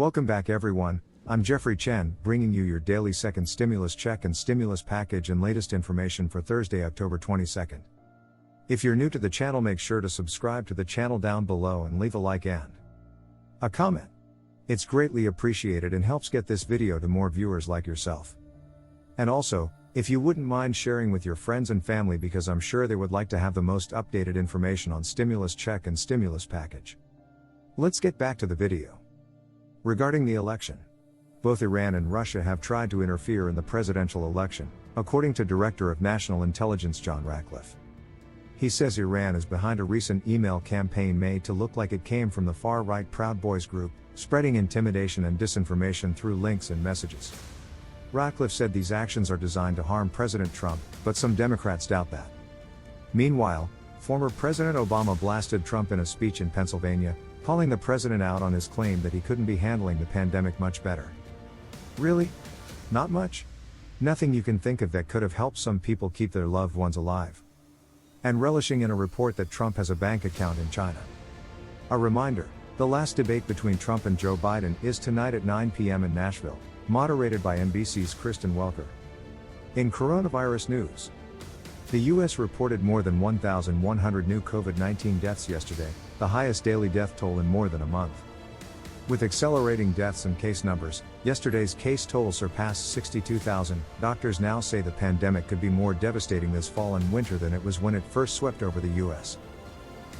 Welcome back everyone, I'm Jeffrey Chen, bringing you your daily second stimulus check and stimulus package and latest information for Thursday, October 22nd. If you're new to the channel, make sure to subscribe to the channel down below and leave a like and a comment. It's greatly appreciated and helps get this video to more viewers like yourself. And also, if you wouldn't mind sharing with your friends and family, because I'm sure they would like to have the most updated information on stimulus check and stimulus package. Let's get back to the video. Regarding the election, both Iran and Russia have tried to interfere in the presidential election, according to Director of National Intelligence John Ratcliffe. He says Iran is behind a recent email campaign made to look like it came from the far-right Proud Boys group, spreading intimidation and disinformation through links and messages. Ratcliffe said these actions are designed to harm President Trump, but some Democrats doubt that. Meanwhile, former President Obama blasted Trump in a speech in Pennsylvania, calling the president out on his claim that he couldn't be handling the pandemic much better. Really? Not much? Nothing you can think of that could have helped some people keep their loved ones alive. And relishing in a report that Trump has a bank account in China. A reminder, the last debate between Trump and Joe Biden is tonight at 9 p.m. in Nashville, moderated by NBC's Kristen Welker. In coronavirus news, the U.S. reported more than 1,100 new COVID-19 deaths yesterday, the highest daily death toll in more than a month. With accelerating deaths and case numbers, yesterday's case toll surpassed 62,000. Doctors now say the pandemic could be more devastating this fall and winter than it was when it first swept over the U.S.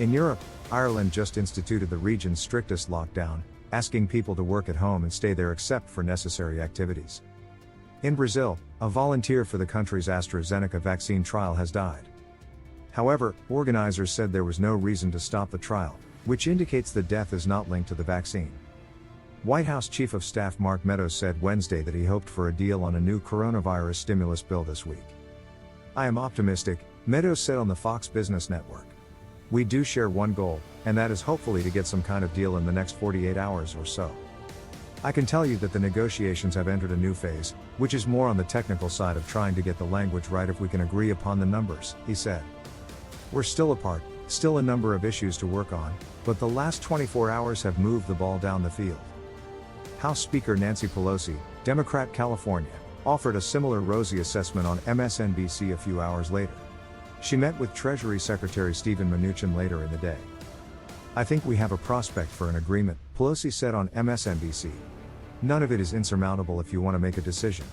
In Europe, Ireland just instituted the region's strictest lockdown, asking people to work at home and stay there except for necessary activities. In Brazil, a volunteer for the country's AstraZeneca vaccine trial has died. However, organizers said there was no reason to stop the trial, which indicates the death is not linked to the vaccine. White House Chief of Staff Mark Meadows said Wednesday that he hoped for a deal on a new coronavirus stimulus bill this week. "I am optimistic," Meadows said on the Fox Business Network. "We do share one goal, and that is hopefully to get some kind of deal in the next 48 hours or so. I can tell you that the negotiations have entered a new phase, which is more on the technical side of trying to get the language right if we can agree upon the numbers," he said. "We're still apart, still a number of issues to work on, but the last 24 hours have moved the ball down the field." House Speaker Nancy Pelosi, Democrat California, offered a similar rosy assessment on MSNBC a few hours later. She met with Treasury Secretary Steven Mnuchin later in the day. "I think we have a prospect for an agreement," Pelosi said on MSNBC. "None of it is insurmountable if you want to make a decision.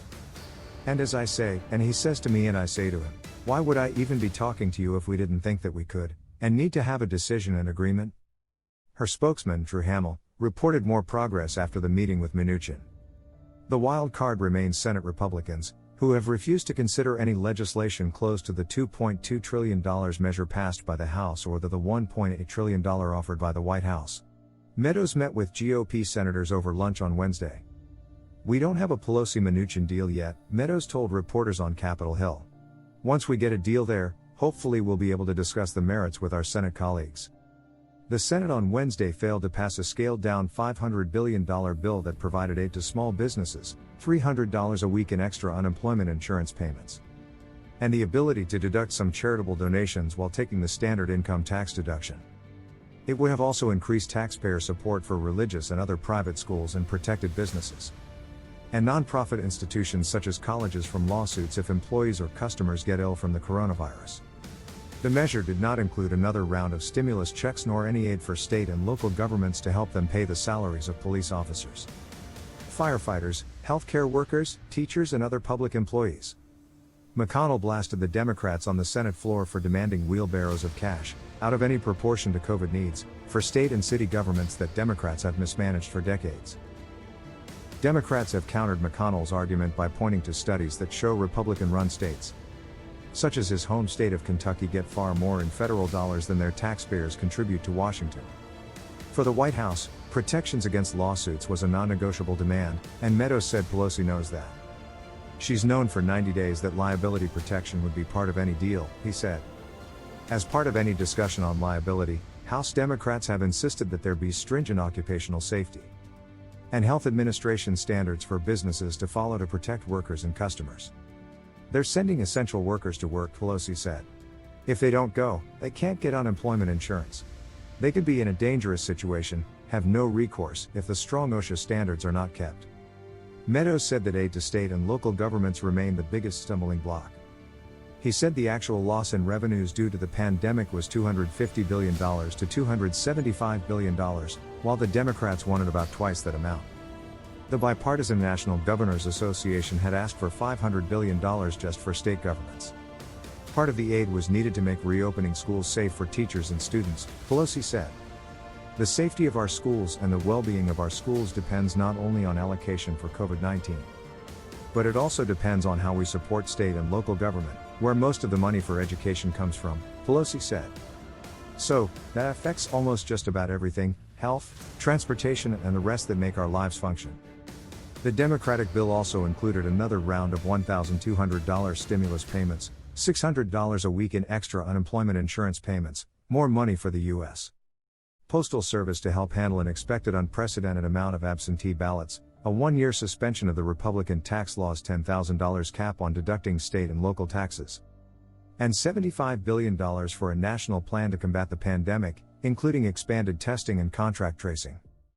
And as I say, and he says to me and I say to him, why would I even be talking to you if we didn't think that we could, and need to have a decision and agreement?" Her spokesman, Drew Hamill, reported more progress after the meeting with Mnuchin. The wild card remains Senate Republicans, who have refused to consider any legislation close to the $2.2 trillion measure passed by the House or the $1.8 trillion offered by the White House. Meadows met with GOP senators over lunch on Wednesday. "We don't have a Pelosi-Mnuchin deal yet," Meadows told reporters on Capitol Hill. "Once we get a deal there, hopefully we'll be able to discuss the merits with our Senate colleagues." The Senate on Wednesday failed to pass a scaled-down $500 billion bill that provided aid to small businesses, $300 a week in extra unemployment insurance payments, and the ability to deduct some charitable donations while taking the standard income tax deduction. It would have also increased taxpayer support for religious and other private schools and protected businesses and nonprofit institutions such as colleges from lawsuits if employees or customers get ill from the coronavirus. The measure did not include another round of stimulus checks nor any aid for state and local governments to help them pay the salaries of police officers, firefighters, healthcare workers, teachers and other public employees. McConnell blasted the Democrats on the Senate floor for demanding wheelbarrows of cash, out of any proportion to COVID needs, for state and city governments that Democrats have mismanaged for decades. Democrats have countered McConnell's argument by pointing to studies that show Republican-run states, such as his home state of Kentucky, get far more in federal dollars than their taxpayers contribute to Washington. For the White House, protections against lawsuits was a non-negotiable demand, and Meadows said Pelosi knows that. "She's known for 90 days that liability protection would be part of any deal," he said. As part of any discussion on liability, House Democrats have insisted that there be stringent occupational safety and health administration standards for businesses to follow to protect workers and customers. "They're sending essential workers to work," Pelosi said. "If they don't go, they can't get unemployment insurance. They could be in a dangerous situation, have no recourse if the strong OSHA standards are not kept. Meadows said that aid to state and local governments remain the biggest stumbling block. He said the actual loss in revenues due to the pandemic was $250 billion to $275 billion, while the Democrats wanted about twice that amount. The bipartisan National Governors Association had asked for $500 billion just for state governments. Part of the aid was needed to make reopening schools safe for teachers and students, Pelosi said. The safety of our schools and the well-being of our schools depends not only on allocation for COVID-19, but it also depends on how we support state and local government, where most of the money for education comes from, Pelosi said. So, that affects almost just about everything: health, transportation, and the rest that make our lives function. The Democratic bill also included another round of $1,200 stimulus payments, $600 a week in extra unemployment insurance payments, more money for the U.S. Postal Service to help handle an expected unprecedented amount of absentee ballots, a one-year suspension of the Republican tax law's $10,000 cap on deducting state and local taxes, and $75 billion for a national plan to combat the pandemic, including expanded testing and contract tracing.